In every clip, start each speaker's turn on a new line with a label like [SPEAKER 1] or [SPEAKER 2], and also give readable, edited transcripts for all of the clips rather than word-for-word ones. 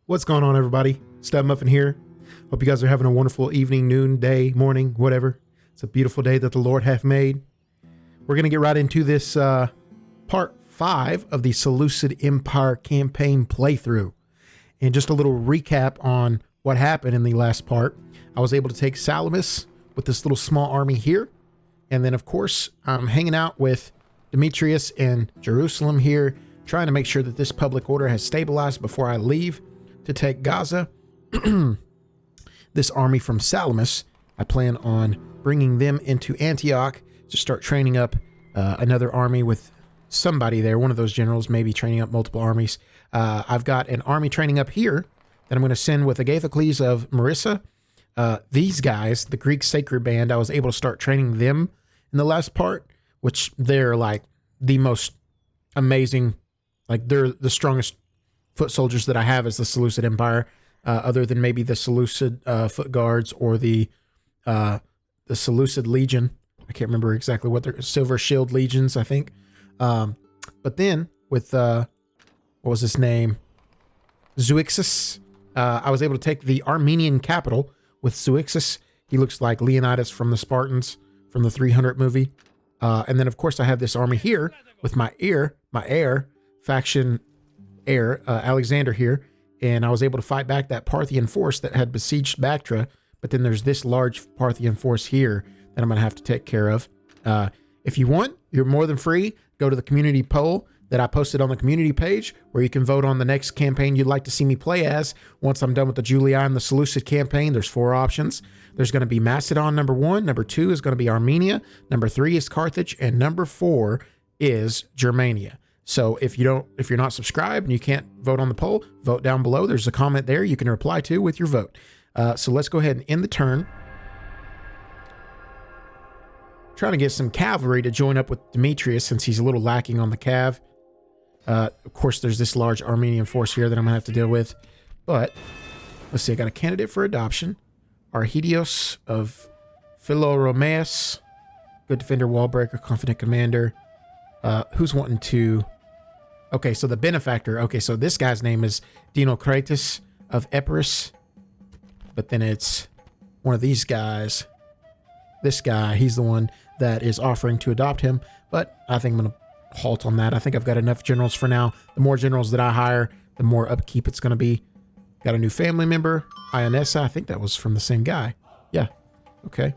[SPEAKER 1] What's going on, everybody? STUDmuffin here. Hope you guys are having a wonderful evening, noon, day, morning, whatever. It's a beautiful day that the Lord hath made. We're going to get right into this part 5 of the Seleucid Empire campaign playthrough. And just a little recap on what happened in the last part. I was able to take Salamis with this little small army here. And then, of course, I'm hanging out with Demetrius in Jerusalem here, trying to make sure that this public order has stabilized before I leave to take Gaza. This army from Salamis, I plan on bringing them into Antioch to start training up another army with somebody there, one of those generals, maybe training up multiple armies. I've got an army training up here that I'm going to send with Agathocles of Marissa. These guys, the Greek Sacred Band, I was able to start training them in the last part, which they're like the most amazing, like they're the strongest foot soldiers that I have as the Seleucid Empire, other than maybe the Seleucid foot guards or the Seleucid Legion. I can't remember exactly what they're, Silver Shield Legions, I think. But then with, what was his name? Zeuxis. I was able to take the Armenian capital with Zeuxis. He looks like Leonidas from the Spartans from the 300 movie. And then, of course, I have this army here with my heir faction heir, Alexander here. And I was able to fight back that Parthian force that had besieged Bactra. But then there's this large Parthian force here that I'm going to have to take care of. If you want, you're more than free. Go to the community poll that I posted on the community page where you can vote on the next campaign you'd like to see me play as. Once I'm done with the Julii and the Seleucid campaign, there's 4 options. There's going to be Macedon, number 1. Number 2 is going to be Armenia. Number 3 is Carthage. And number 4 is Germania. So if you're not subscribed and you can't vote on the poll, vote down below. There's a comment there you can reply to with your vote. So let's go ahead and end the turn. Trying to get some cavalry to join up with Demetrius since he's a little lacking on the cav. Of course, there's this large Armenian force here that I'm going to have to deal with. But let's see, I got a candidate for adoption. Arhidios of Philoromeus. Good defender, wall breaker, confident commander. Who's wanting to... Okay, so the benefactor. Okay, so this guy's name is Dinocratus of Epirus. But then it's one of these guys. This guy, he's the one that is offering to adopt him. But I think I'm going to halt on that. I think I've got enough generals for now. The more generals that I hire, the more upkeep it's going to be. Got a new family member, Ionessa. I think that was from the same guy. Yeah. Okay.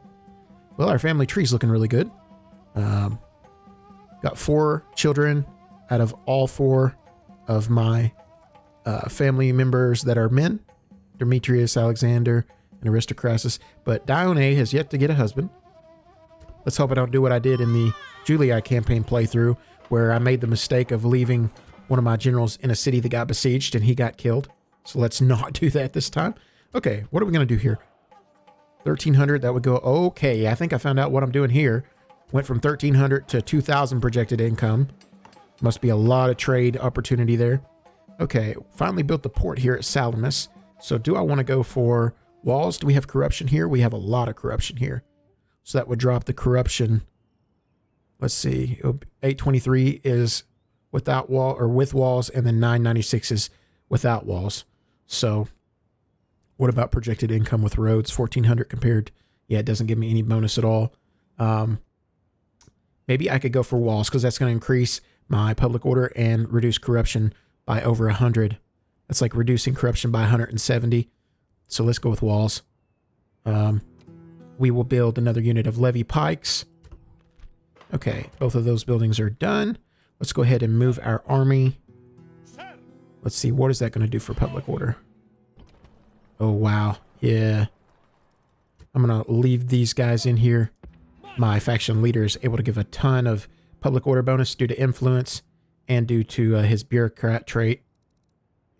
[SPEAKER 1] Well, our family tree's looking really good. Got 4 children out of all 4 of my family members that are men. Demetrius, Alexander, and Aristocratus. But Dione has yet to get a husband. Let's hope I don't do what I did in the Julii campaign playthrough, where I made the mistake of leaving one of my generals in a city that got besieged and he got killed. So let's not do that this time. Okay, what are we going to do here? 1,300, that would go... Okay, I think I found out what I'm doing here. Went from 1,300 to 2,000 projected income. Must be a lot of trade opportunity there. Okay, finally built the port here at Salamis. So do I want to go for walls? Do we have corruption here? We have a lot of corruption here. So that would drop the corruption. Let's see. 823 is without wall or with walls, and then 996 is without walls. So what about projected income with roads? 1,400 compared. Yeah, it doesn't give me any bonus at all. Maybe I could go for walls because that's going to increase my public order and reduce corruption by over 100. That's like reducing corruption by 170. So let's go with walls. We will build another unit of levy pikes. Okay, both of those buildings are done. Let's go ahead and move our army. Let's see, what is that going to do for public order? Oh, wow. Yeah. I'm going to leave these guys in here. My faction leader is able to give a ton of public order bonus due to influence and due to his bureaucrat trait.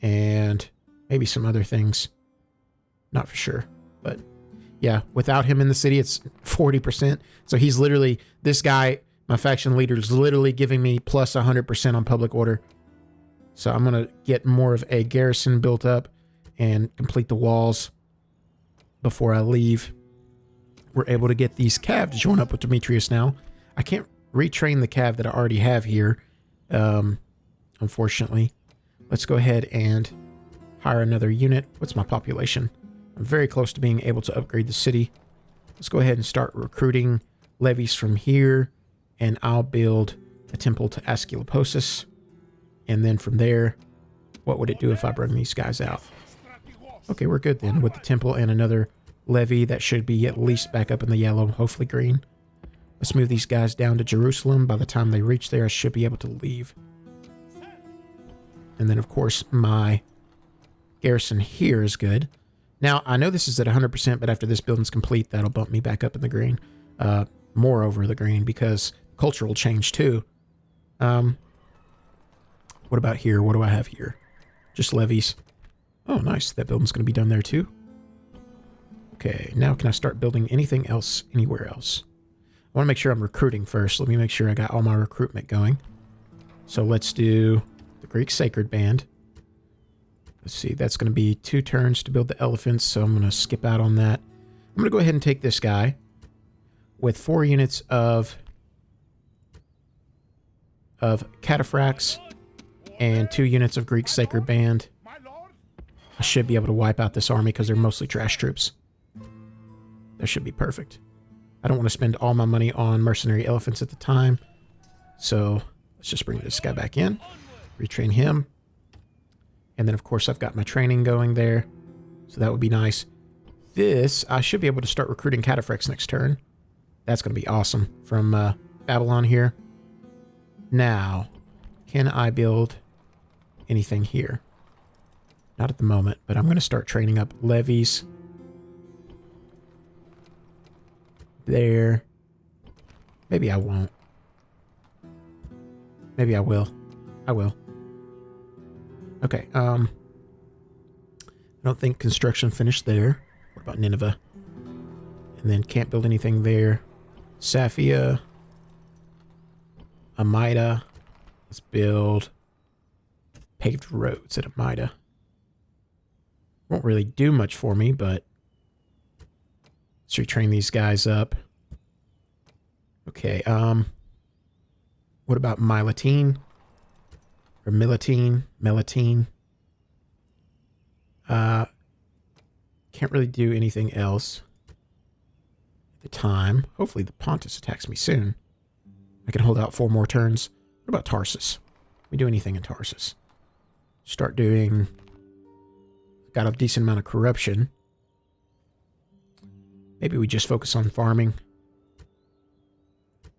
[SPEAKER 1] And maybe some other things. Not for sure. But yeah, without him in the city, it's 40%. So he's literally, this guy, my faction leader, is literally giving me plus 100% on public order. So I'm going to get more of a garrison built up and complete the walls before I leave. We're able to get these cav to join up with Demetrius now. I can't retrain the cav that I already have here, unfortunately. Let's go ahead and hire another unit. What's my population? I'm very close to being able to upgrade the city. Let's go ahead and start recruiting levies from here, and I'll build a temple to Asclepios. And then from there, what would it do if I bring these guys out? Okay, we're good then with the temple and another levy that should be at least back up in the yellow, hopefully green. Let's move these guys down to Jerusalem. By the time they reach there, I should be able to leave. And then, of course, my garrison here is good. Now, I know this is at 100%, but after this building's complete, that'll bump me back up in the green. More over the green, because culture will change too. What about here? What do I have here? Just levies. Oh, nice. That building's going to be done there too. Okay, now can I start building anything else anywhere else? I want to make sure I'm recruiting first. Let me make sure I got all my recruitment going. So let's do the Greek Sacred Band. Let's see, that's going to be 2 turns to build the elephants, so I'm going to skip out on that. I'm going to go ahead and take this guy with 4 units of cataphracts and 2 units of Greek Sacred Band. I should be able to wipe out this army because they're mostly trash troops. That should be perfect. I don't want to spend all my money on mercenary elephants at the time, so let's just bring this guy back in, retrain him. And then, of course, I've got my training going there, so that would be nice. This, I should be able to start recruiting cataphracts next turn. That's going to be awesome from Babylon here. Now, can I build anything here? Not at the moment, but I'm going to start training up levies. There. Maybe I won't. Maybe I will. I will. Okay, I don't think construction finished there. What about Nineveh? And then can't build anything there. Safia. Amida. Let's build paved roads at Amida. Won't really do much for me, but let's retrain these guys up. Okay, what about Milatine? Or Milatine? Can't really do anything else at the time. Hopefully the Pontic attacks me soon. I can hold out 4 more turns. What about Tarsus? Can we do anything in Tarsus? Start doing... Got a decent amount of corruption. Maybe we just focus on farming.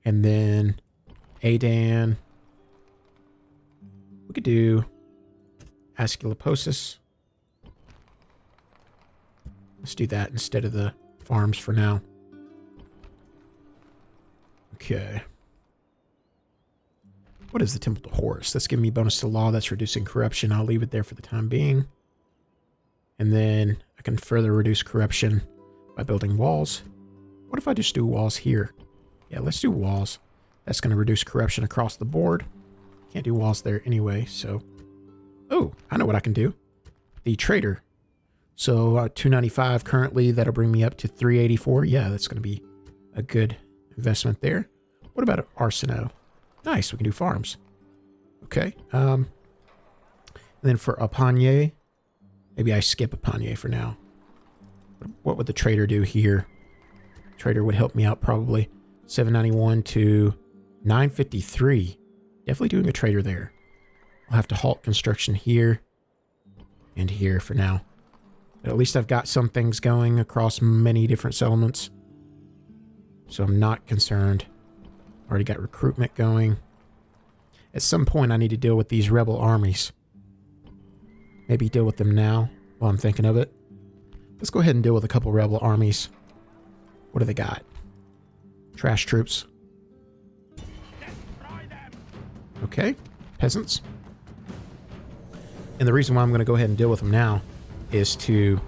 [SPEAKER 1] And then Adan. We could do Asclepios. Let's do that instead of the farms for now. Okay. What is the Temple to Horus? That's giving me bonus to law. That's reducing corruption. I'll leave it there for the time being. And then I can further reduce corruption by building walls. What if I just do walls here? Yeah, let's do walls. That's going to reduce corruption across the board. Can't do walls there anyway, so... Oh, I know what I can do. The trader. So 295 currently. That'll bring me up to 384. Yeah, that's going to be a good investment there. What about Arsinoe? Nice, we can do farms. Okay. And then for Apanye, maybe I skip Apanye for now. What would the trader do here? Trader would help me out probably. 791 to 953. Definitely doing a trader there. I'll have to halt construction here and here for now. But at least I've got some things going across many different settlements. So I'm not concerned. Already got recruitment going. At some point I need to deal with these rebel armies. Maybe deal with them now while I'm thinking of it. Let's go ahead and deal with a couple rebel armies. What do they got? Trash troops. Okay, peasants. And the reason why I'm going to go ahead and deal with them now is to...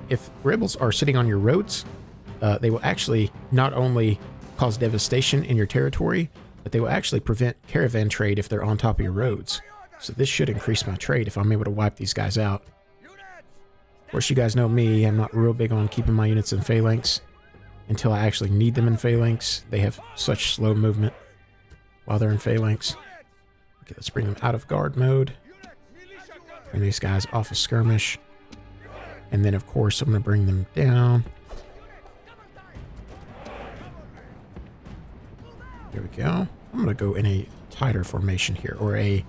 [SPEAKER 1] If rebels are sitting on your roads, they will actually not only cause devastation in your territory, but they will actually prevent caravan trade if they're on top of your roads. So this should increase my trade if I'm able to wipe these guys out. Of course, you guys know me. I'm not real big on keeping my units in phalanx until I actually need them in phalanx. They have such slow movement while they're in phalanx. Okay, let's bring them out of guard mode. Bring these guys off of skirmish. And then, of course, I'm going to bring them down. There we go. I'm going to go in a tighter formation here, or a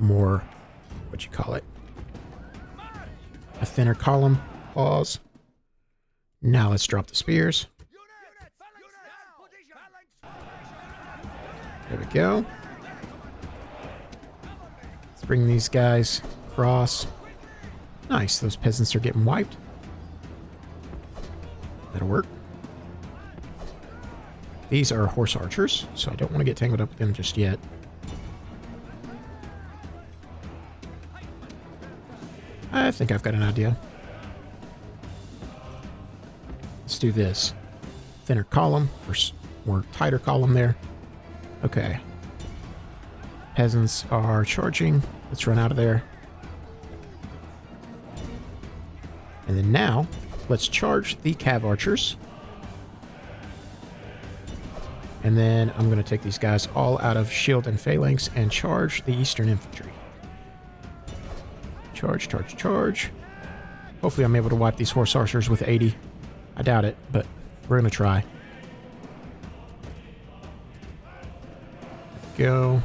[SPEAKER 1] more, what you call it, a thinner column. Pause. Now let's drop the spears. There we go. Let's bring these guys across. Nice, those peasants are getting wiped. That'll work. These are horse archers, so I don't want to get tangled up with them just yet. I think I've got an idea. Let's do this. Thinner column, or more tighter column there. Okay. Peasants are charging. Let's run out of there. And then now, let's charge the cav archers. And then I'm going to take these guys all out of shield and phalanx and charge the eastern infantry. Charge, charge, charge. Hopefully I'm able to wipe these horse archers with 80. I doubt it, but we're going to try. Go.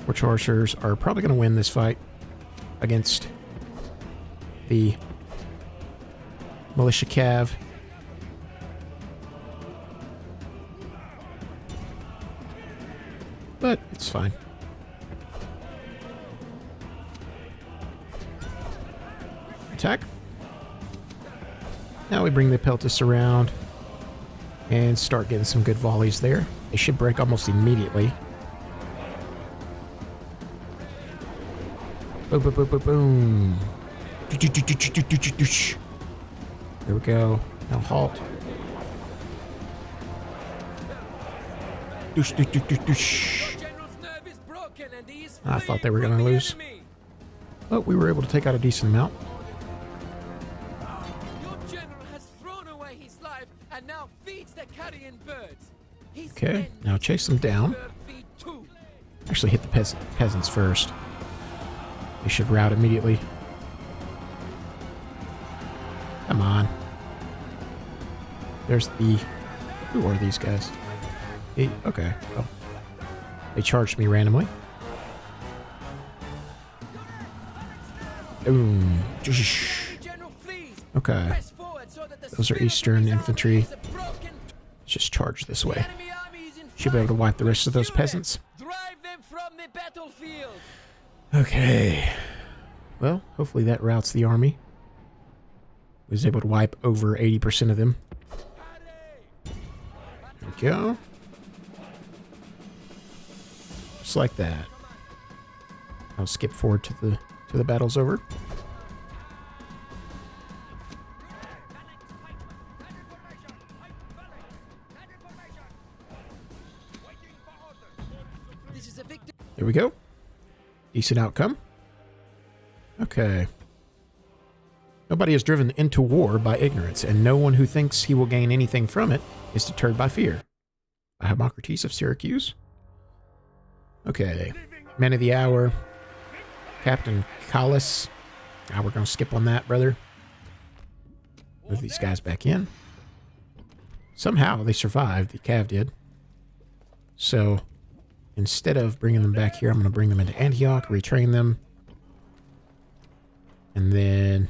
[SPEAKER 1] Horse archers are probably going to win this fight against the militia cav. But it's fine. Attack. Now we bring the peltasts around and start getting some good volleys there. They should break almost immediately. Boom, boom, boom, boom, boom. There we go. Now halt. Doosh, doosh, doosh, doosh, doosh. I thought they were going to lose. But we were able to take out a decent amount.
[SPEAKER 2] Your general has thrown away his life and now feeds the carrion birds.
[SPEAKER 1] Okay, now chase them down. Actually hit the peasants first. They should rout immediately. Come on. There's the... Who are these guys? Okay. Oh. They charged me randomly. Boom. Okay. Those are Eastern infantry. Let's just charge this way. Should be able to wipe the rest of those peasants. Okay. Well, hopefully that routs the army. Was able to wipe over 80% of them. There we go. Just like that. I'll skip forward to the battle's over. There we go. Decent outcome. Okay. Nobody is driven into war by ignorance, and no one who thinks he will gain anything from it is deterred by fear. By Hippocrates of Syracuse. Okay. Man of the hour. Captain Callis. We're going to skip on that, brother. Move these guys back in. Somehow they survived. The cav did. So, instead of bringing them back here, I'm going to bring them into Antioch, retrain them. And then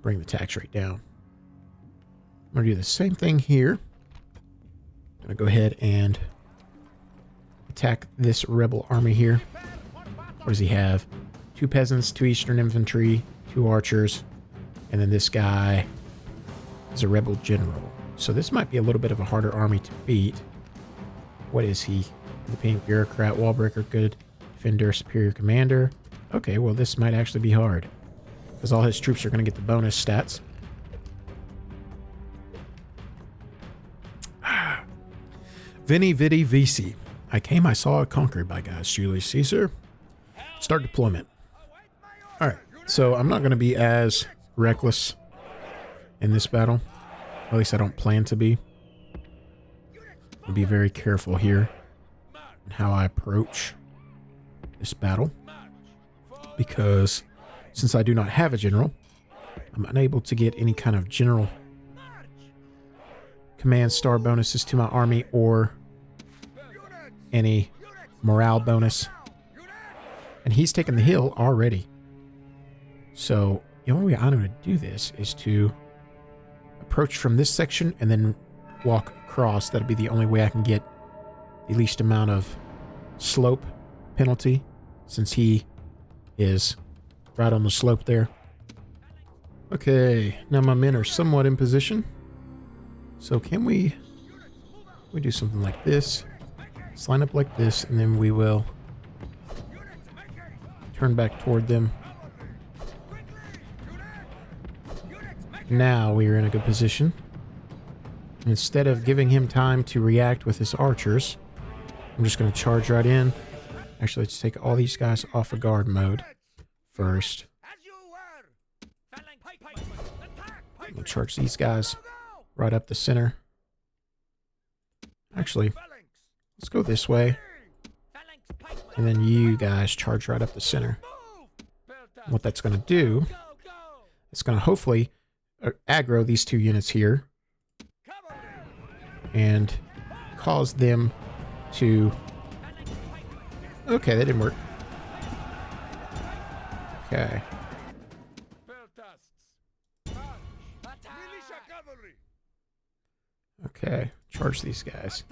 [SPEAKER 1] bring the tax rate down. I'm going to do the same thing here. I'm going to go ahead and attack this rebel army here. What does he have? 2 peasants, 2 Eastern infantry, 2 archers, and then this guy is a rebel general. So this might be a little bit of a harder army to beat. What is he? The pink bureaucrat, wall breaker, good defender, superior commander. Okay, well this might actually be hard because all his troops are going to get the bonus stats. Veni vidi vici. I came, I saw, conquered by Gaius Julius Caesar. Start deployment. All right, so I'm not going to be as reckless in this battle. At least I don't plan to be. I'll be very careful here in how I approach this battle, because since I do not have a general, I'm unable to get any kind of general command star bonuses to my army or any morale bonus. And he's taken the hill already. So the only way I'm going to do this is to approach from this section and then walk across. That'll be the only way I can get the least amount of slope penalty, since he is right on the slope there. Okay, now my men are somewhat in position. So can we do something like this? Let's line up like this, and then we will turn back toward them. Now we are in a good position. Instead of giving him time to react with his archers, I'm just going to charge right in. Actually, let's take all these guys off of guard mode first. We'll charge these guys right up the center. Actually, let's go this way. And then you guys charge right up the center. What that's going to do, it's going to hopefully aggro these two units here and cause them to... Okay, that didn't work. Okay. Okay, charge these guys.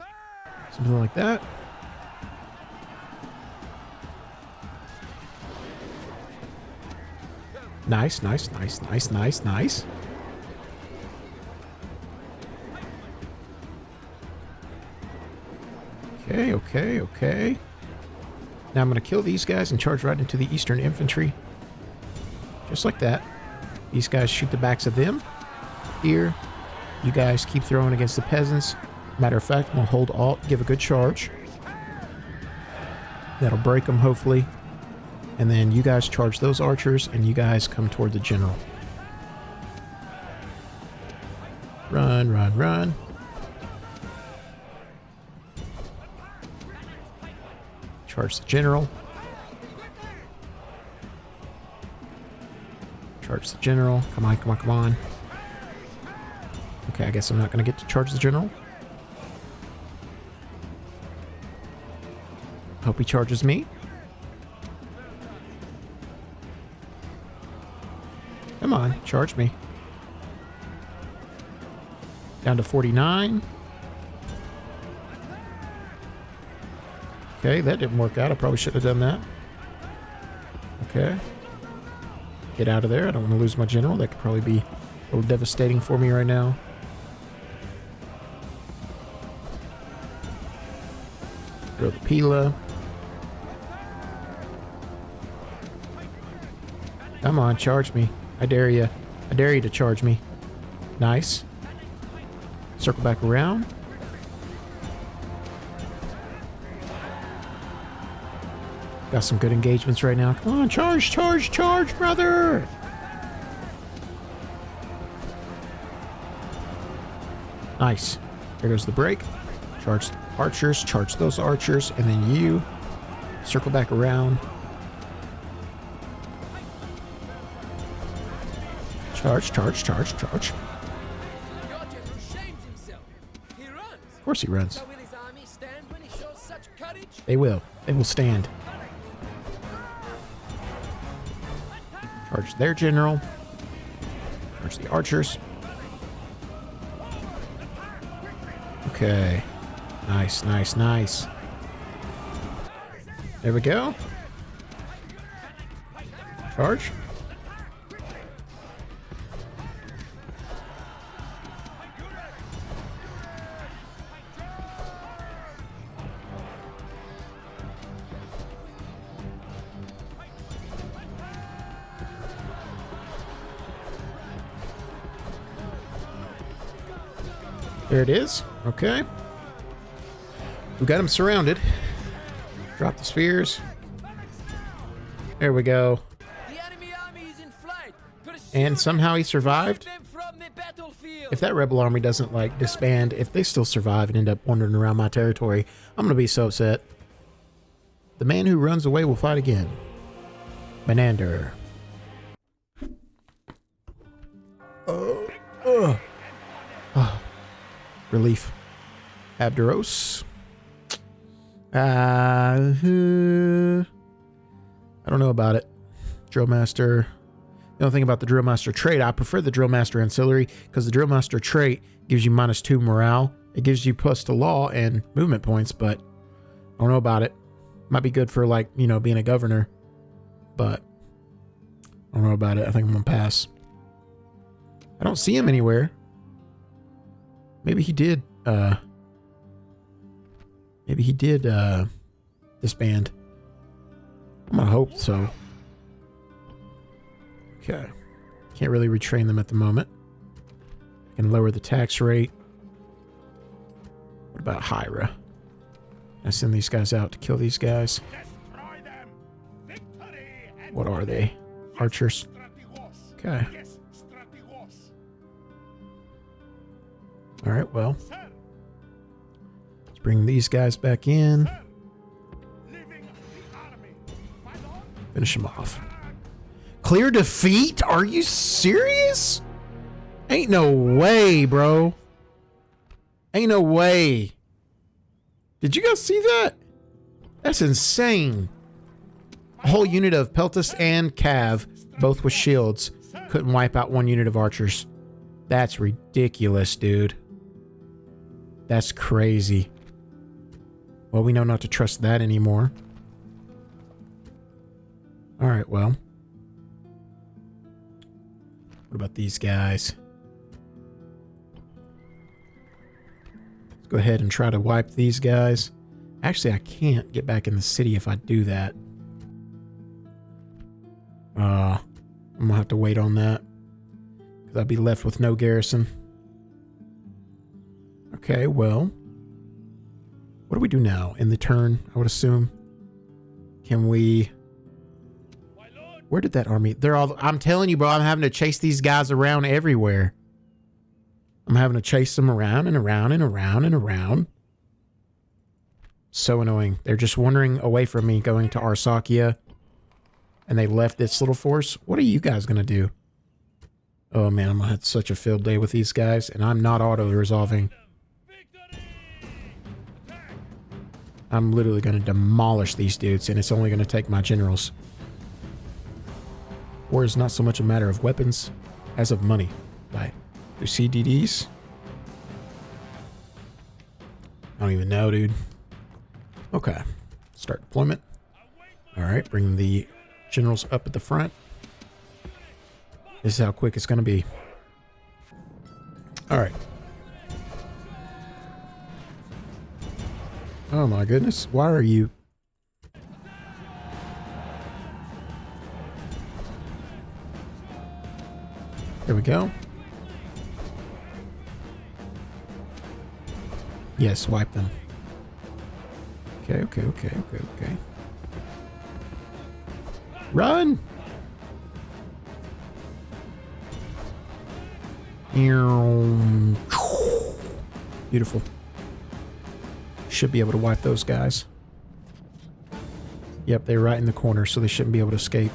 [SPEAKER 1] Something like that. Nice, nice, nice, nice, nice, nice. Okay, okay, okay. Now I'm going to kill these guys and charge right into the Eastern infantry. Just like that. These guys shoot the backs of them. Here. You guys keep throwing against the peasants. Matter of fact, we'll hold alt, give a good charge. That'll break them, hopefully. And then you guys charge those archers, and you guys come toward the general. Run, run, run. Charge the general. Charge the general. Come on, come on, come on. Okay, I guess I'm not going to get to charge the general. Hope he charges me. Come on, charge me. Down to 49. Okay, that didn't work out. I probably should have done that. Okay. Get out of there. I don't want to lose my general. That could probably be a little devastating for me right now. Throw the Pila. Come on, charge me. I dare you. I dare you to charge me. Nice. Circle back around. Got some good engagements right now. Come on, charge, charge, charge, brother! Nice. There goes the break. Charge archers, charge those archers, and then you circle back around. Charge, charge, charge, charge.
[SPEAKER 2] Your general shames himself. He runs.
[SPEAKER 1] Of course he runs.
[SPEAKER 2] So will his army stand when he shows such courage?
[SPEAKER 1] They will. They will stand. Charge their general. Charge the archers. Okay. Nice, nice, nice. There we go. Charge. There it is. Okay. We got him surrounded. Drop the spears. There we go.
[SPEAKER 2] The enemy army is in flight.
[SPEAKER 1] And somehow he survived.
[SPEAKER 2] Them from the battlefield.
[SPEAKER 1] If that rebel army doesn't, like, disband, if they still survive and end up wandering around my territory, I'm going to be so upset. The man who runs away will fight again. Menander. Relief. Abderos. I don't know about it. Drillmaster. The only thing about the Drillmaster trait, I prefer the Drillmaster Ancillary because the Drillmaster trait gives you -2 morale. It gives you plus to law and movement points, but I don't know about it. Might be good for, like, you know, being a governor, but I don't know about it. I think I'm gonna pass. I don't see him anywhere. Maybe he did, disband. I'm gonna hope so. Okay. Can't really retrain them at the moment. Can lower the tax rate. What about Hyra? I send these guys out to kill these guys. What are they? Archers. Okay. Alright, well. Let's bring these guys back in. Finish them off. Clear defeat? Are you serious? Ain't no way, bro. Ain't no way. Did you guys see that? That's insane. A whole unit of Peltas and Cav, both with shields, couldn't wipe out one unit of archers. That's ridiculous, dude. That's crazy. Well, we know not to trust that anymore. Alright, well. What about these guys? Let's go ahead and try to wipe these guys. Actually, I can't get back in the city if I do that. I'm gonna have to wait on that. Because I'll be left with no garrison. Okay, well. What do we do now? In the turn, I would assume. Can we... Where did that army... They're all... I'm telling you, bro, I'm having to chase these guys around everywhere. I'm having to chase them around and around and around and around. So annoying. They're just wandering away from me, going to Arsacia. And they left this little force. What are you guys going to do? Oh, man, I'm going to have such a field day with these guys. And I'm not auto-resolving. I'm literally going to demolish these dudes. And it's only going to take my generals. War is not so much a matter of weapons as of money. Right. Do CDDs? I don't even know, dude. Okay. Start deployment. Alright, bring the generals up at the front. This is how quick it's going to be. Alright. Oh my goodness. Why are you... There we go. Yes, wipe them. Okay. Run! Beautiful. Should be able to wipe those guys. Yep, they're right in the corner, so they shouldn't be able to escape.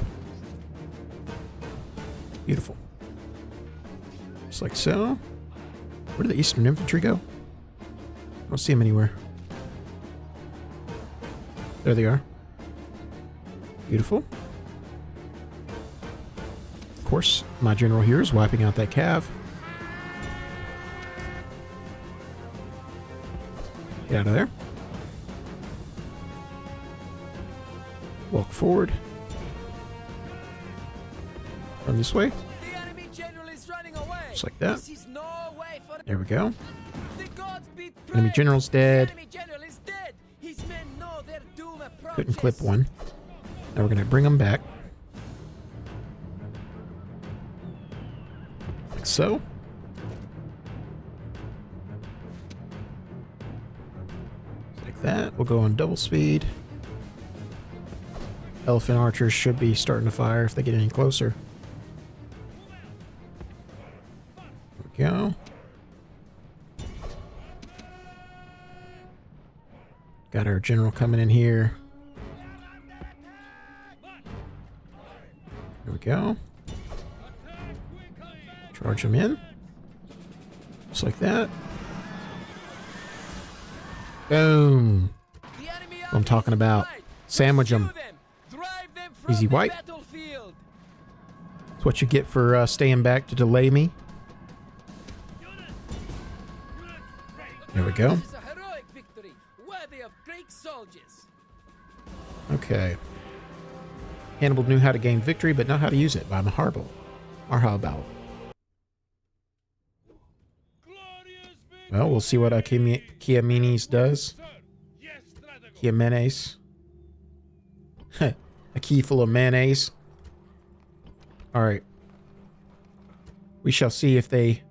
[SPEAKER 1] Beautiful. Just like so. Where did the Eastern Infantry go? I don't see them anywhere. There they are. Beautiful. Of course, my general here is wiping out that cav. Get out of there. Walk forward. Run this way.
[SPEAKER 2] The enemy general is running away.
[SPEAKER 1] Just like that.
[SPEAKER 2] This is no way for
[SPEAKER 1] There we go.
[SPEAKER 2] the gods be
[SPEAKER 1] Enemy
[SPEAKER 2] praised.
[SPEAKER 1] general's dead.
[SPEAKER 2] The enemy general is dead. His men know their doom approaches.
[SPEAKER 1] Couldn't clip one. Now we're going to bring them back. Like so. Like that. We'll go on double speed. Elephant archers should be starting to fire if they get any closer. There we go. Got our general coming in here. There we go. Charge them in. Just like that. Boom. What I'm talking about. Sandwich them. Easy wipe. That's what you get for staying back to delay me. There we go. Okay. Hannibal knew how to gain victory, but not how to use it by Maharbal. Marhabal. Well, we'll see what Chiamenes does. Chiamenes. A key full of mayonnaise. Alright. We shall see if they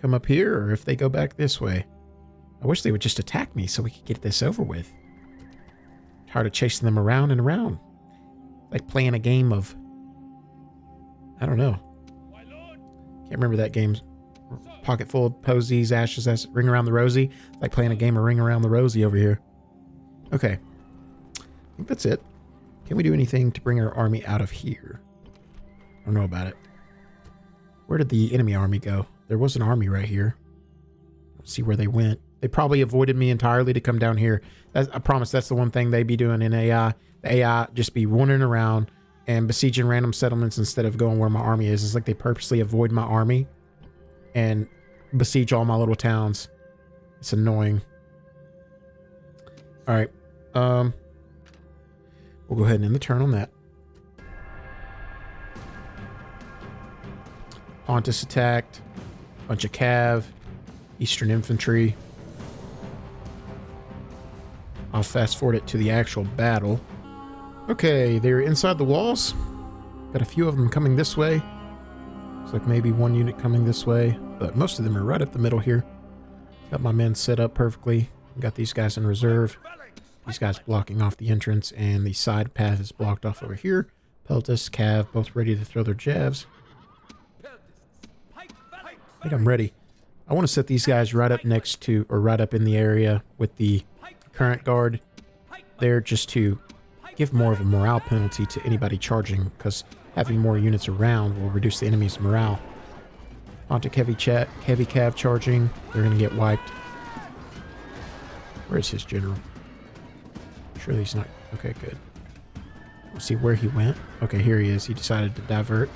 [SPEAKER 1] come up here or if they go back this way. I wish they would just attack me so we could get this over with. Tired of chasing them around and around. Like playing a game of... I don't know. Can't remember that game. Pocket full of posies, ashes, Ring Around the Rosie. Like playing a game of Ring Around the Rosie over here. Okay. I think that's it. Can we do anything to bring our army out of here? I don't know about it. Where did the enemy army go? There was an army right here. Let's see where they went. They probably avoided me entirely to come down here. I promise that's the one thing they be doing in AI. The AI just be wandering around and besieging random settlements instead of going where my army is. It's like they purposely avoid my army and besiege all my little towns. It's annoying. All right. We'll go ahead and end the turn on that. Pontic attacked. Bunch of cav. Eastern infantry. I'll fast forward it to the actual battle. Okay, they're inside the walls. Got a few of them coming this way. Looks like maybe one unit coming this way, but most of them are right up the middle here. Got my men set up perfectly. Got these guys in reserve. These guys blocking off the entrance, and the side path is blocked off over here. Peltis, Cav, both ready to throw their jabs. I think I'm ready. I want to set these guys right up next to, or right up in the area with the current guard there, just to give more of a morale penalty to anybody charging, because having more units around will reduce the enemy's morale. Pontic heavy cav charging. They're going to get wiped. Where's his general? Surely he's not... Okay, good. We'll see where he went. Okay, here he is. He decided to divert.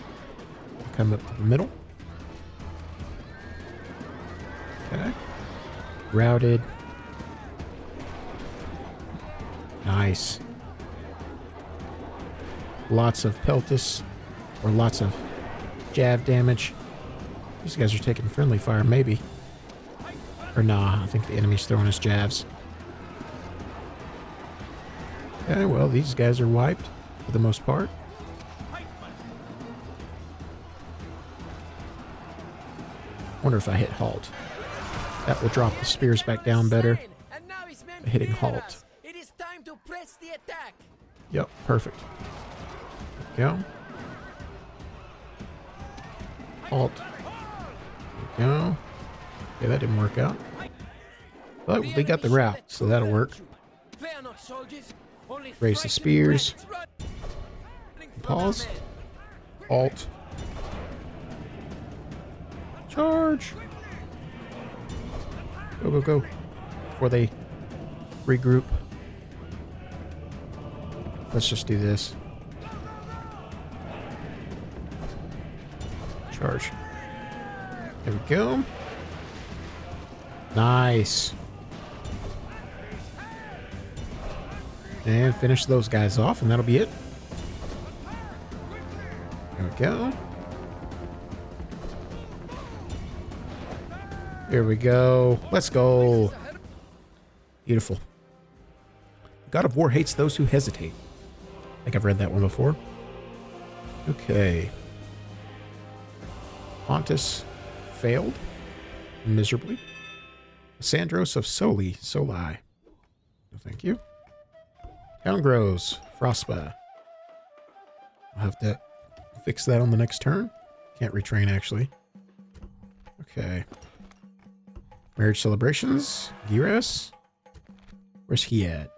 [SPEAKER 1] Come up to the middle. Okay. Routed. Nice. Lots of peltis. Or lots of jab damage. These guys are taking friendly fire, maybe. Or nah, I think the enemy's throwing us jabs. Okay, well, these guys are wiped for the most part. Wonder if I hit halt. That will drop the spears back down better. Hitting halt.
[SPEAKER 2] It is time to press the attack.
[SPEAKER 1] Yep, perfect. There we go. Halt. There we go. Okay, that didn't work out. But they got the route, so that'll work. Raise the spears. Pause. Alt. Charge. Go, go, go. Before they regroup. Let's just do this. Charge. There we go. Nice. And finish those guys off, and that'll be it. There we go. Here we go. Let's go. Beautiful. God of War hates those who hesitate. I think I've read that one before. Okay. Pontus failed miserably. Sandros of Soli. No, thank you. Town grows. Frostba. I'll have to fix that on the next turn. Can't retrain, actually. Okay. Marriage celebrations. Giras. Where's he at?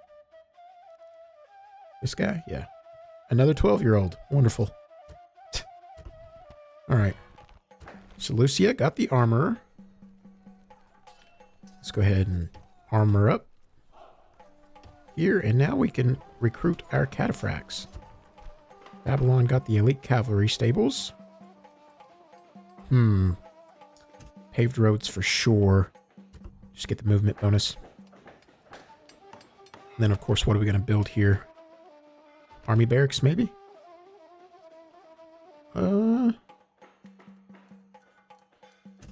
[SPEAKER 1] This guy? Yeah. Another 12-year-old. Wonderful. All right. Seleucia got the armor. Let's go ahead and armor up here. And now we can recruit our cataphracts. Babylon got the elite cavalry stables. Paved roads for sure. Just get the movement bonus. And then, of course, what are we going to build here? Army barracks, maybe?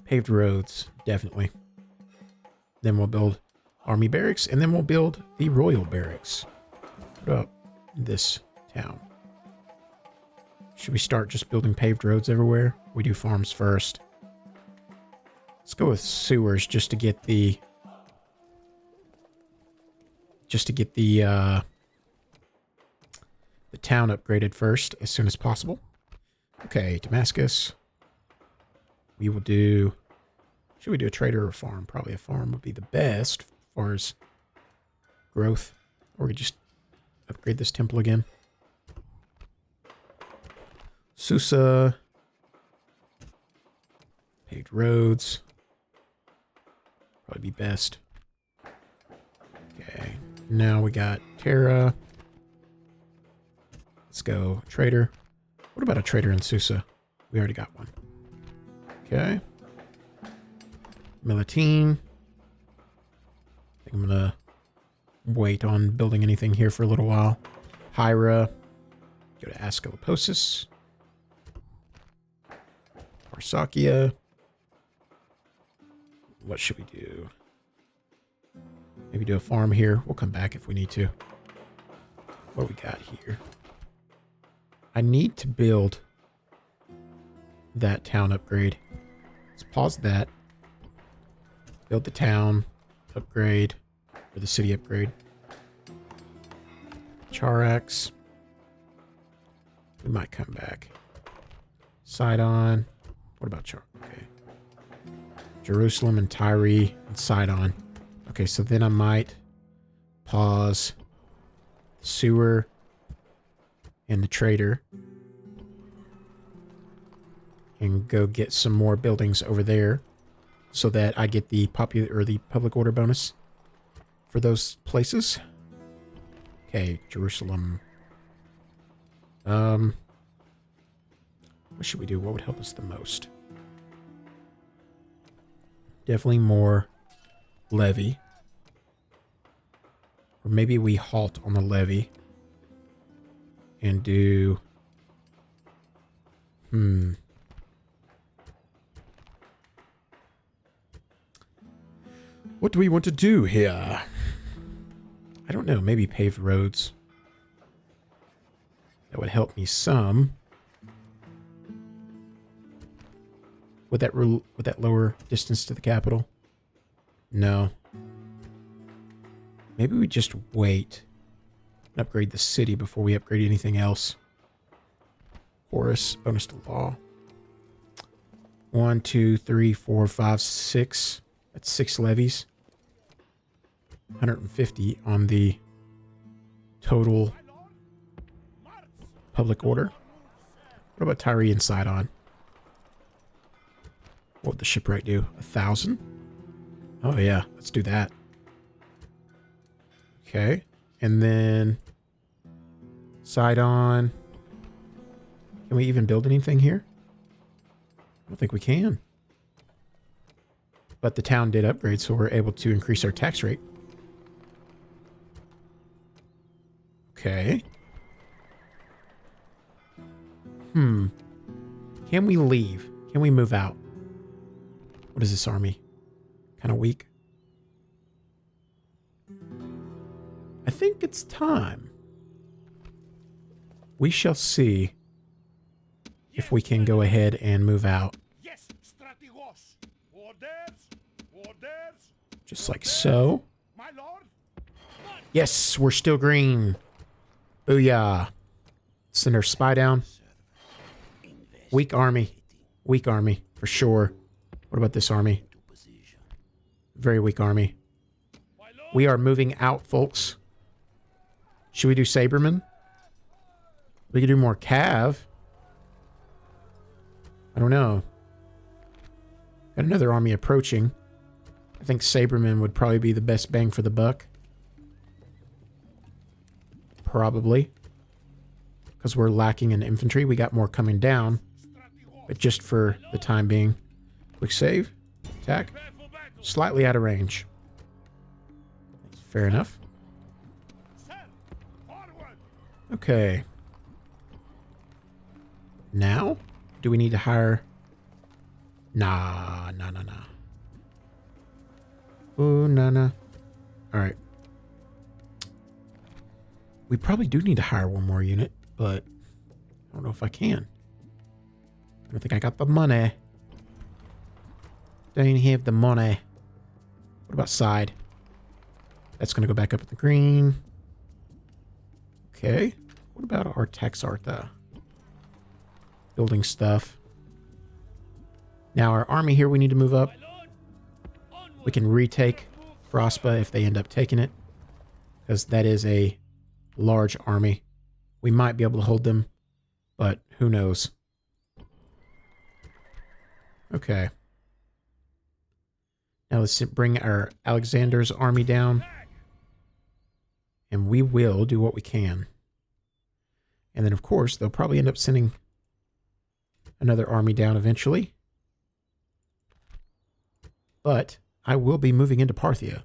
[SPEAKER 1] Paved roads, definitely. Then we'll build army barracks, and then we'll build the royal barracks. Put up this town. Should we start just building paved roads everywhere? We do farms first. Let's go with sewers just to get the town upgraded first as soon as possible. Okay, Damascus. We will do... Should we do a trader or a farm? Probably a farm would be the best as far as growth. Or we just upgrade this temple again. Susa. Paved roads. Probably be best. Okay. Now we got Terra. Let's go trader. What about a trader in Susa? We already got one. Okay. Milatine. I think I'm going to wait on building anything here for a little while. Hyra. Go to Asclepios. Arsacia. What should we do? Maybe do a farm here. We'll come back if we need to. What do we got here? I need to build that town upgrade. Let's pause that. Build the town upgrade. Or the city upgrade. Charax. We might come back. Sidon. What about Char? Okay. Jerusalem and Tyre and Sidon. Okay, so then I might pause sewer and the trader and go get some more buildings over there so that I get the public order bonus for those places. Okay, Jerusalem. What should we do? What would help us the most? Definitely more levy. Or maybe we halt on the levy and do... What do we want to do here? I don't know. Maybe paved roads. That would help me some. Would that lower distance to the capital? No. Maybe we just wait and upgrade the city before we upgrade anything else. Horus, bonus to law. 1, 2, 3, 4, 5, 6. That's 6 levies. 150 on the total public order. What about Tyre and Sidon? What would the shipwright do? 1,000? Oh yeah, let's do that. Okay. And then Sidon. Can we even build anything here? I don't think we can. But the town did upgrade, so we're able to increase our tax rate. Okay. Can we leave? Can we move out? What is this army? Kind of weak. I think it's time. We shall see if we can go ahead and move out. Just like so. Yes, we're still green. Booyah. Send our spy down. Weak army. Weak army, for sure. What about this army? Very weak army. We are moving out, folks. Should we do Sabermen? We could do more cav. I don't know. Got another army approaching. I think Sabermen would probably be the best bang for the buck. Probably. Because we're lacking in infantry. We got more coming down. But just for the time being. Quick save. Attack. Slightly out of range. Fair enough. Okay. Now? Do we need to hire... Nah. Oh, nah. Alright. We probably do need to hire one more unit, but I don't know if I can. I don't think I got the money. Don't have the money. What about side? That's going to go back up at the green. Okay. What about our Taxartha? Building stuff. Now our army here, we need to move up. We can retake Frospa if they end up taking it. Because that is a large army. We might be able to hold them, but who knows. Okay. Now let's bring our Alexander's army down. And we will do what we can. And then, of course, they'll probably end up sending another army down eventually. But I will be moving into Parthia.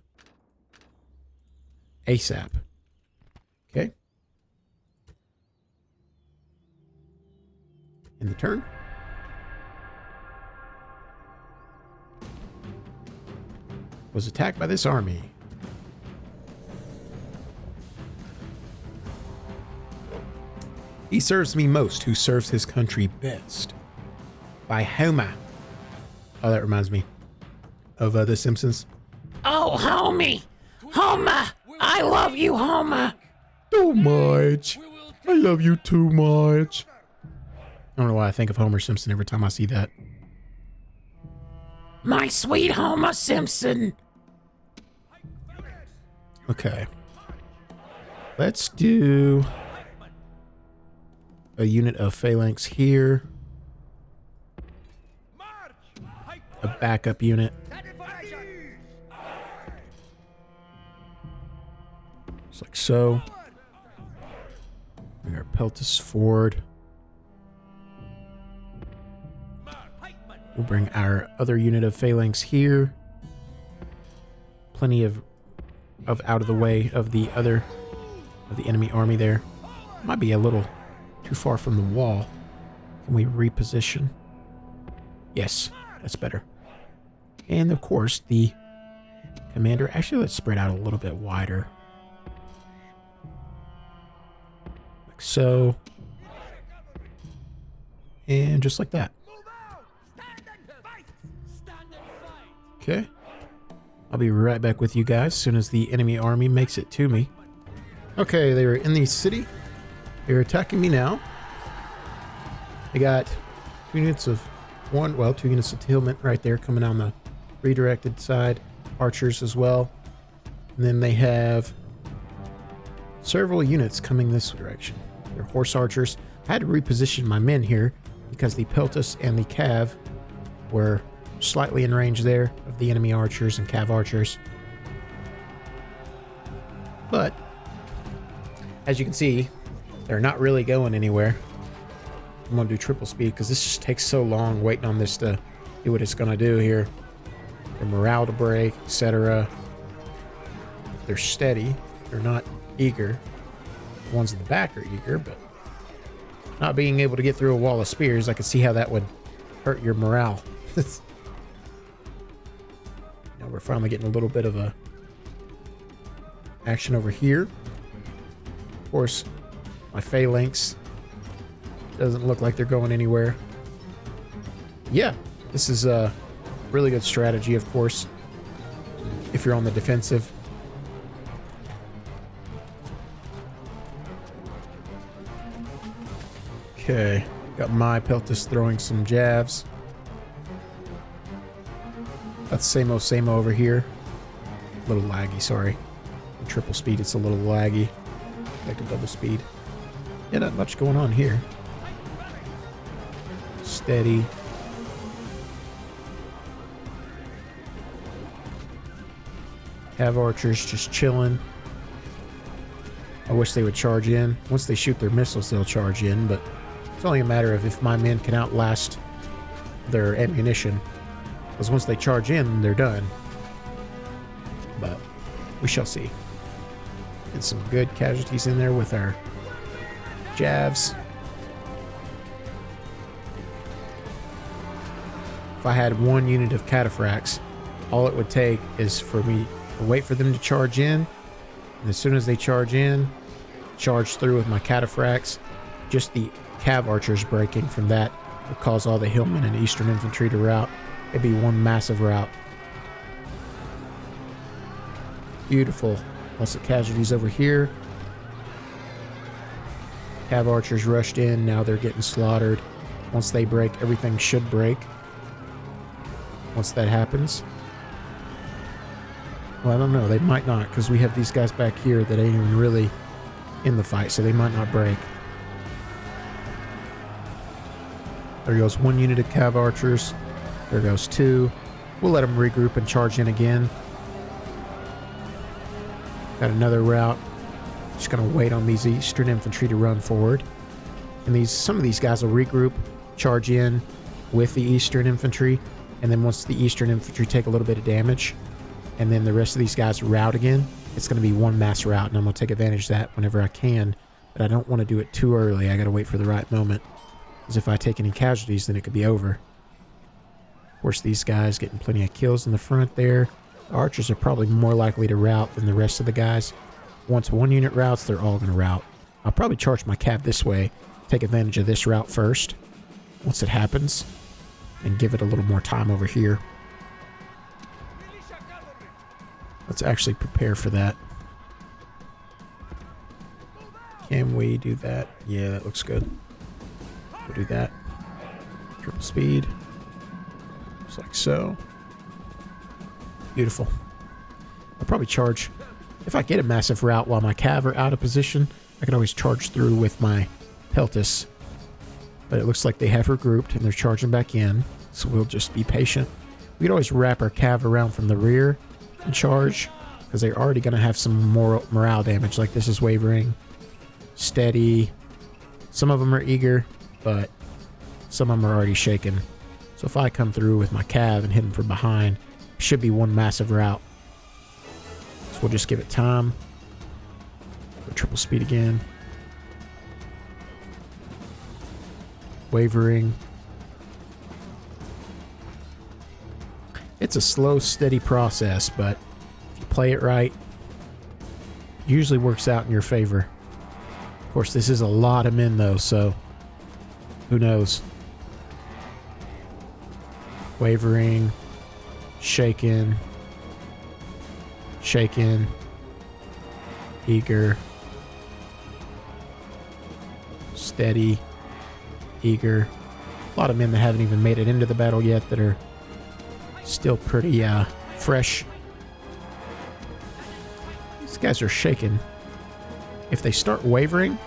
[SPEAKER 1] ASAP. Okay. In the turn. Was attacked by this army. He serves me most who serves his country best. By Homer. Oh, that reminds me of The Simpsons.
[SPEAKER 3] Oh, homie! Homer! I love you, Homer!
[SPEAKER 1] Too much. I love you too much. I don't know why I think of Homer Simpson every time I see that.
[SPEAKER 3] My sweet Homer Simpson!
[SPEAKER 1] Okay. Let's do a unit of phalanx here. A backup unit. Just like so. Bring our Peltis forward. We'll bring our other unit of phalanx here. Plenty of out of the way of the enemy army there. Might be a little too far from the wall. Can we reposition? Yes, that's better. And of course, the commander. Actually, let's spread out a little bit wider. Like so. And just like that. Okay. I'll be right back with you guys as soon as the enemy army makes it to me. Okay, they were in the city. They're attacking me now. They got 2 units of 2 units of tillment right there coming on the redirected side. Archers as well. And then they have several units coming this direction. They're horse archers. I had to reposition my men here because the Peltis and the Cav were slightly in range there of the enemy archers and Cav archers. But as you can see, they're not really going anywhere. I'm going to do triple speed because this just takes so long waiting on this to do what it's going to do here. Their morale to break, etc. They're steady. They're not eager. The ones in the back are eager, but not being able to get through a wall of spears, I could see how that would hurt your morale. Now we're finally getting a little bit of a action over here. Of course, my phalanx doesn't look like they're going anywhere. Yeah, this is a really good strategy, of course, if you're on the defensive. Okay, got my Peltis throwing some jabs. That's same over here. A little laggy, sorry. Triple speed, it's a little laggy. Back to double speed. Yeah, not much going on here. Steady. Have archers just chilling. I wish they would charge in. Once they shoot their missiles, they'll charge in, but it's only a matter of if my men can outlast their ammunition. Because once they charge in, they're done. But we shall see. And some good casualties in there with our javs. If I had one unit of cataphracts, all it would take is for me to wait for them to charge in. And as soon as they charge in, charge through with my cataphracts. Just the cav archers breaking from that would cause all the hillmen and eastern infantry to rout. It'd be one massive rout. Beautiful. Lots of casualties over here. Cav archers rushed in. Now they're getting slaughtered. Once they break, everything should break. Once that happens. Well, I don't know. They might not, because we have these guys back here that ain't even really in the fight, so they might not break. There goes one unit of cav archers. There goes two. We'll let them regroup and charge in again. Got another route. Just going to wait on these eastern infantry to run forward. And some of these guys will regroup, charge in with the eastern infantry. And then once the eastern infantry take a little bit of damage, and then the rest of these guys rout again, it's going to be one mass rout. And I'm going to take advantage of that whenever I can. But I don't want to do it too early. I got to wait for the right moment. Because if I take any casualties, then it could be over. Of course, these guys getting plenty of kills in the front there. The archers are probably more likely to rout than the rest of the guys. Once one unit routs, they're all going to rout. I'll probably charge my cav this way, take advantage of this route first, once it happens, and give it a little more time over here. Let's actually prepare for that. Can we do that? Yeah, that looks good. We'll do that. Triple speed. Just like so. Beautiful. I'll probably charge. If I get a massive rout while my cav are out of position, I can always charge through with my peltis. But it looks like they have regrouped and they're charging back in. So we'll just be patient. We could always wrap our cav around from the rear and charge, because they're already going to have some morale damage. Like this is wavering. Steady. Some of them are eager, but some of them are already shaken. So if I come through with my cav and hit them from behind, it should be one massive rout. So we'll just give it time. Go triple speed again. Wavering. It's a slow, steady process, but if you play it right, it usually works out in your favor. Of course, this is a lot of men, though, so who knows? Wavering, shaken, shaken, eager, steady, eager. A lot of men that haven't even made it into the battle yet that are still pretty fresh. These guys are shaken. If they start wavering,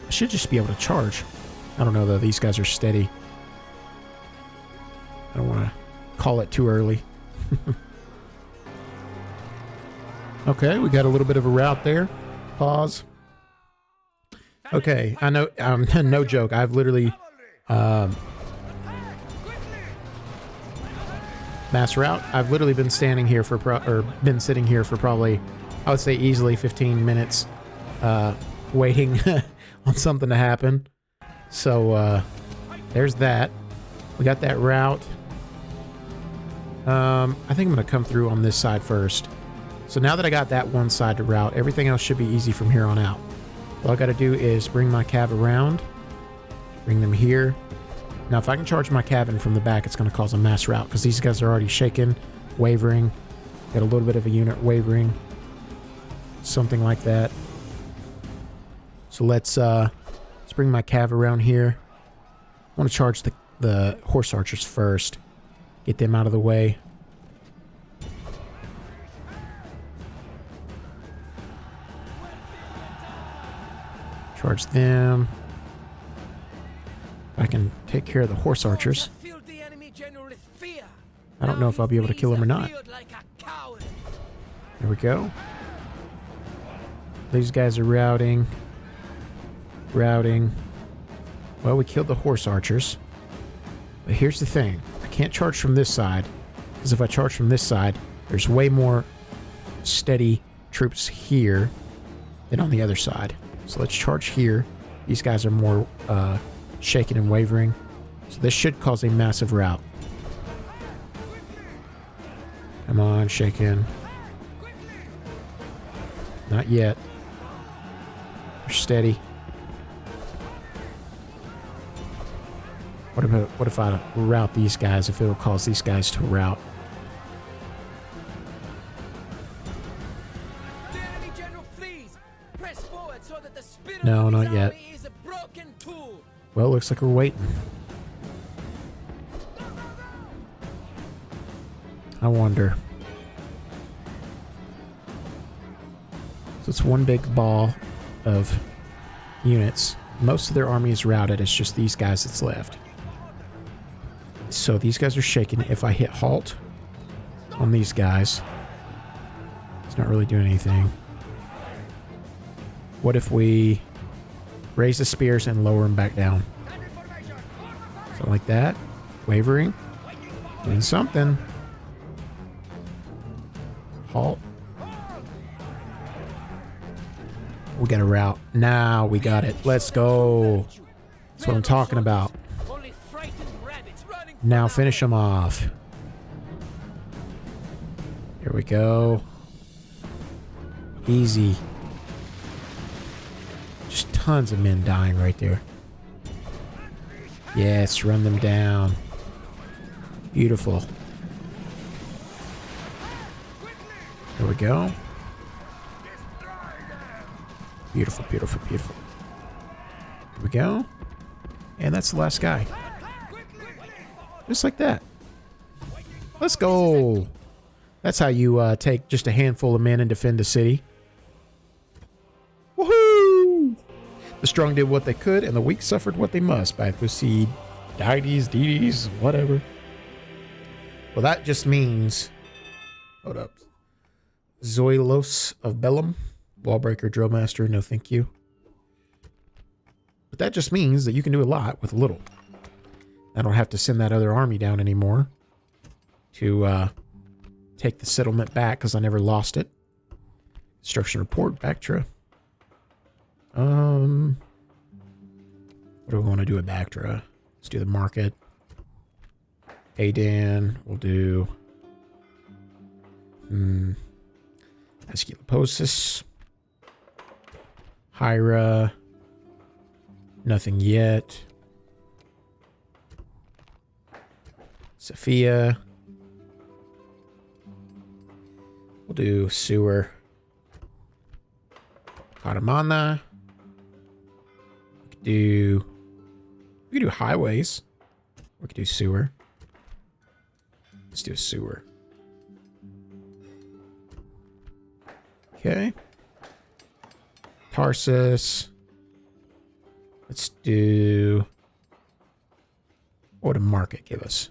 [SPEAKER 1] I should just be able to charge. I don't know, though. These guys are steady. I don't want to call it too early. Okay, we got a little bit of a rout there. Pause. Okay, I know, no joke. I've literally mass rout. I've literally been standing here for been sitting here for probably, I would say, easily 15 minutes, waiting on something to happen. So there's that. We got that route. I think I'm gonna come through on this side first. So now that I got that one side to route, everything else should be easy from here on out. All I gotta do is bring my cav around, bring them here. Now if I can charge my cav in from the back, it's gonna cause a mass rout because these guys are already shaken, wavering. Got a little bit of a unit wavering, something like that. So let's bring my cav around here. I want to charge the horse archers first, get them out of the way. Charge them. I can take care of the horse archers. I don't know if I'll be able to kill them or not. There we go. These guys are routing. Routing. Well, we killed the horse archers. But here's the thing. I can't charge from this side. Because if I charge from this side, there's way more steady troops here than on the other side. So let's charge here. These guys are more shaken and wavering. So this should cause a massive rout. Come on, shaken. Not yet. They're steady. What if I rout these guys, if it will cause these guys to rout? No, not yet. Well, looks like we're waiting. I wonder. So it's one big ball of units. Most of their army is routed. It's just these guys that's left. So these guys are shaking. If I hit halt on these guys, it's not really doing anything. What if we raise the spears and lower them back down? Something like that. Wavering. Doing something. Halt. We got a route. Now we got it. Let's go. That's what I'm talking about. Now finish them off. Here we go. Easy. Just tons of men dying right there. Yes, run them down. Beautiful. There we go. Beautiful, beautiful, beautiful. Here we go. And that's the last guy. Just like that. Let's go. That's how you take just a handful of men and defend a city. Woohoo! The strong did what they could, and the weak suffered what they must by proceed. Deities, deities, whatever. Well, that just means... Hold up. Zoilos of Bellum. Wallbreaker, Drillmaster, no thank you. But that just means that you can do a lot with little. I don't have to send that other army down anymore to take the settlement back because I never lost it. Construction report, Bactra. What do we want to do at Bactra? Let's do the market. Adan, we'll do Asclepios. Hyra. Nothing yet. Sophia. We'll do sewer. Katamana. We could do highways. We could do sewer. Let's do a sewer. Okay. Tarsus. Let's do... What would a market give us?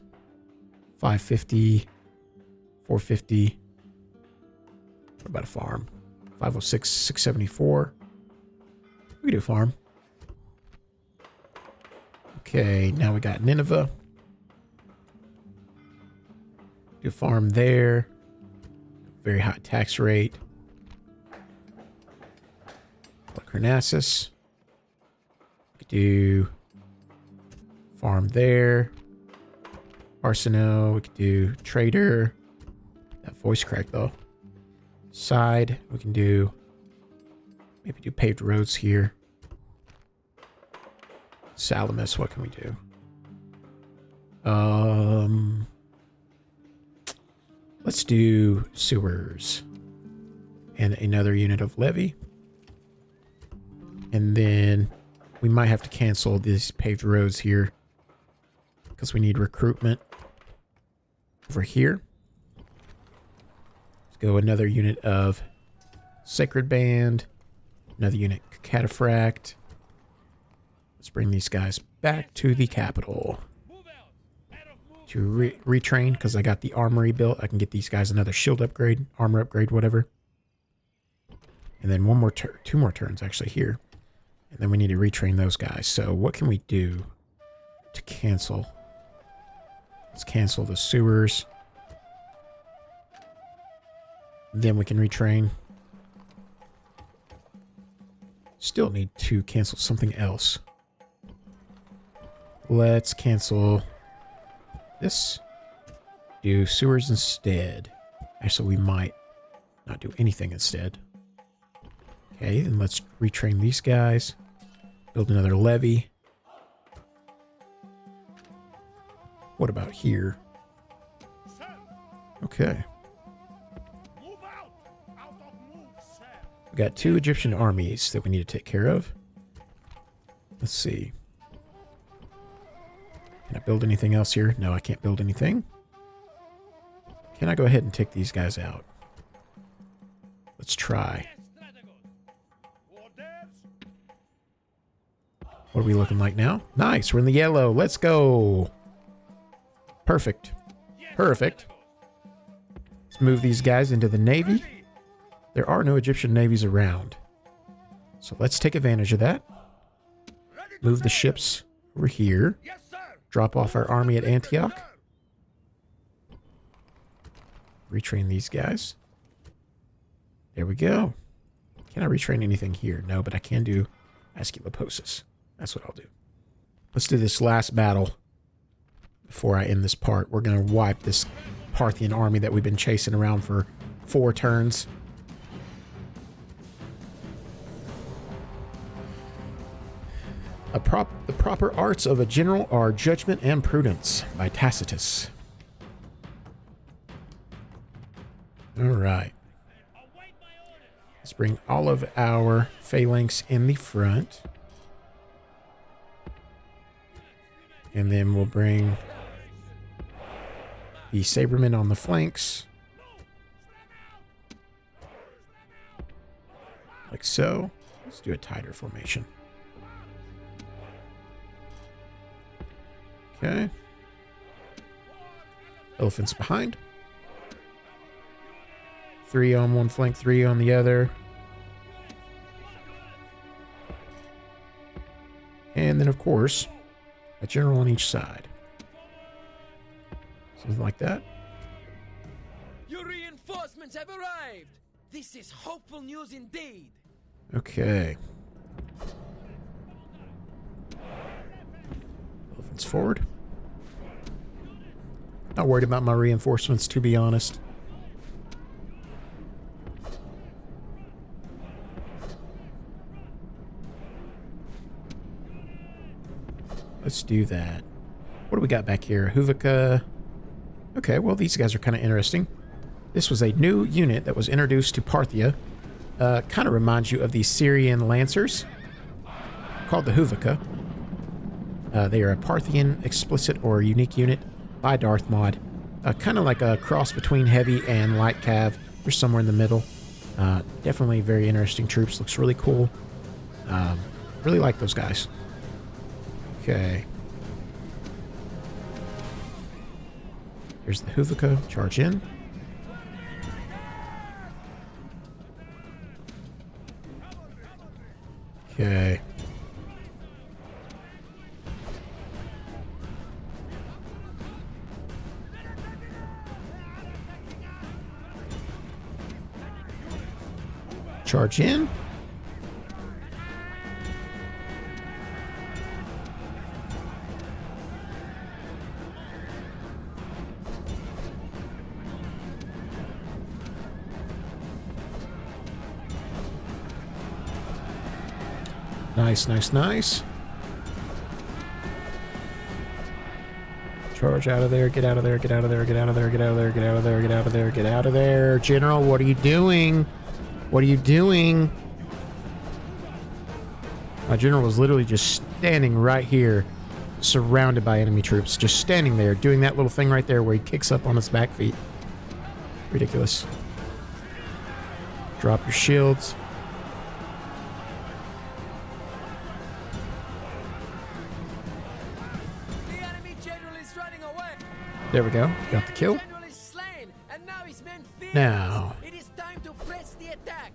[SPEAKER 1] 550. 450. What about a farm? 506, 674. We can do a farm. Okay, now we got Nineveh. Do a farm there. Very high tax rate. Carnassus. We could do farm there. Arsenal. We could do trader. That voice crack though. Side. We can do maybe do paved roads here. Salamis. What can we do? Let's do sewers and another unit of levy. And then we might have to cancel these paved roads here because we need recruitment over here. Let's go another unit of Sacred Band, another unit Cataphract, Let's bring these guys back to the capital to retrain, because I got the armory built. I can get these guys another shield upgrade, armor upgrade, whatever. And then one more two more turns actually here. And then we need to retrain those guys. So what can we do to cancel? Let's cancel the sewers. Then we can retrain. Still need to cancel something else. Let's cancel this. Do sewers instead. Actually, we might not do anything instead. Okay, and let's retrain these guys. Build another levy. What about here? Okay. We got 2 Egyptian armies that we need to take care of. Let's see. Can I build anything else here? No, I can't build anything. Can I go ahead and take these guys out? Let's try. What are we looking like now? Nice, we're in the yellow. Let's go. Perfect. Perfect. Let's move these guys into the navy. There are no Egyptian navies around. So let's take advantage of that. Move the ships over here. Drop off our army at Antioch. Retrain these guys. There we go. Can I retrain anything here? No, but I can do Asclepios. That's what I'll do. Let's do this last battle before I end this part. We're going to wipe this Parthian army that we've been chasing around for 4 turns. The proper arts of a general are judgment and prudence by Tacitus. All right. Let's bring all of our phalanx in the front. And then we'll bring the sabremen on the flanks. Like so. Let's do a tighter formation. Okay. Elephants behind. 3 on one flank, 3 on the other. And then, of course, a general on each side. Something like that.
[SPEAKER 2] Your reinforcements have arrived. This is hopeful news indeed.
[SPEAKER 1] Okay. Elephants forward. Not worried about my reinforcements, to be honest. Let's do that. What do we got back here? Huvica. Okay, well, these guys are kind of interesting. This was a new unit that was introduced to Parthia. Kind of reminds you of the Syrian Lancers, called the Huvica. They are a Parthian explicit or unique unit by Darthmod. Kind of like a cross between heavy and light cav. They're somewhere in the middle. Definitely very interesting troops. Looks really cool. Really like those guys. Okay. Here's the Huvica. Charge in. Okay. Charge in. Nice, nice, nice. Charge out of there, get out of there, get out of there, get out of there, get out of there, get out of there, get out of there, get out of there. General, what are you doing? What are you doing? My general was literally just standing right here, surrounded by enemy troops. Just standing there, doing that little thing right there where he kicks up on his back feet. Ridiculous. Drop your shields. There we go. Got the kill.
[SPEAKER 2] General is slain, and now his men fear
[SPEAKER 1] Now.
[SPEAKER 2] us. It is time to press the attack.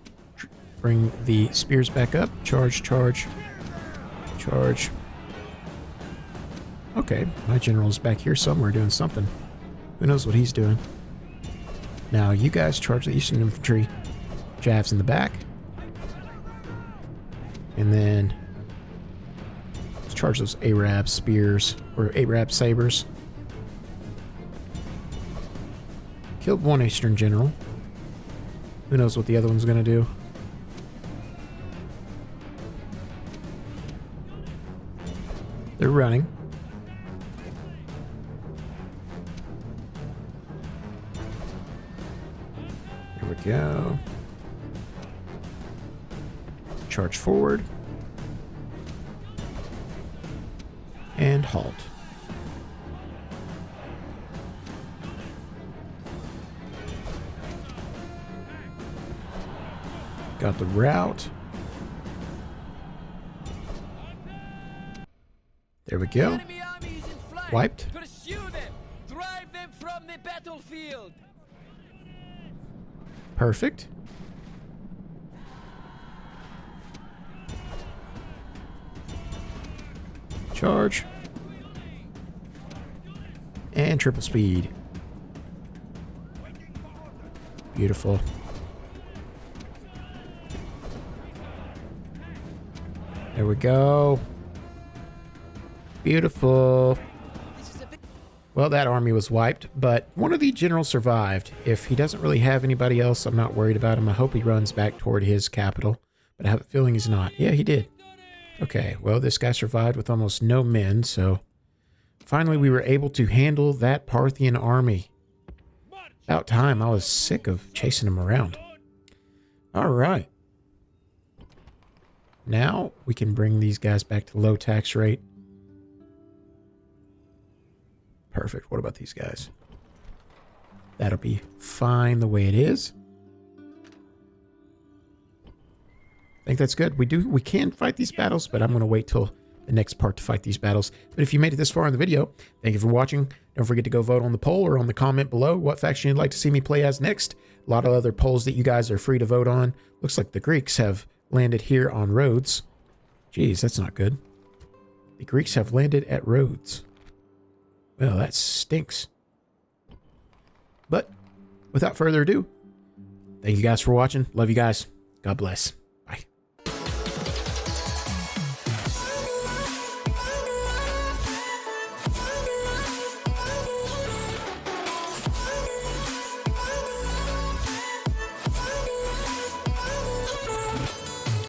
[SPEAKER 1] Bring the spears back up. Charge, charge, charge. Okay, my general's back here somewhere doing something. Who knows what he's doing? Now, you guys charge the Eastern Infantry. Javs in the back. And then let's charge those Arab spears, or Arab sabers. Killed one Eastern general. Who knows what the other one's gonna do? They're running. Here we go. Charge forward. And halt. Got the route. There we go.
[SPEAKER 2] Enemy army is in flight.
[SPEAKER 1] Wiped.
[SPEAKER 2] Pursue them. Drive them from the battlefield.
[SPEAKER 1] Perfect. Charge. And triple speed. Beautiful. There we go. Beautiful. Well, that army was wiped, but one of the generals survived. If he doesn't really have anybody else, I'm not worried about him. I hope he runs back toward his capital, but I have a feeling he's not. Yeah, he did. Okay, well, this guy survived with almost no men, so finally we were able to handle that Parthian army. About time. I was sick of chasing him around. All right. Now we can bring these guys back to low tax rate. Perfect. What about these guys? That'll be fine the way it is. I think that's good. We can fight these battles, but I'm going to wait till the next part to fight these battles. But if you made it this far in the video, thank you for watching. Don't forget to go vote on the poll or on the comment below what faction you'd like to see me play as next. A lot of other polls that you guys are free to vote on. Looks like the Greeks have landed here on Rhodes. Jeez, that's not good. The Greeks have landed at Rhodes. Well, that stinks. But without further ado, thank you guys for watching. Love you guys. God bless.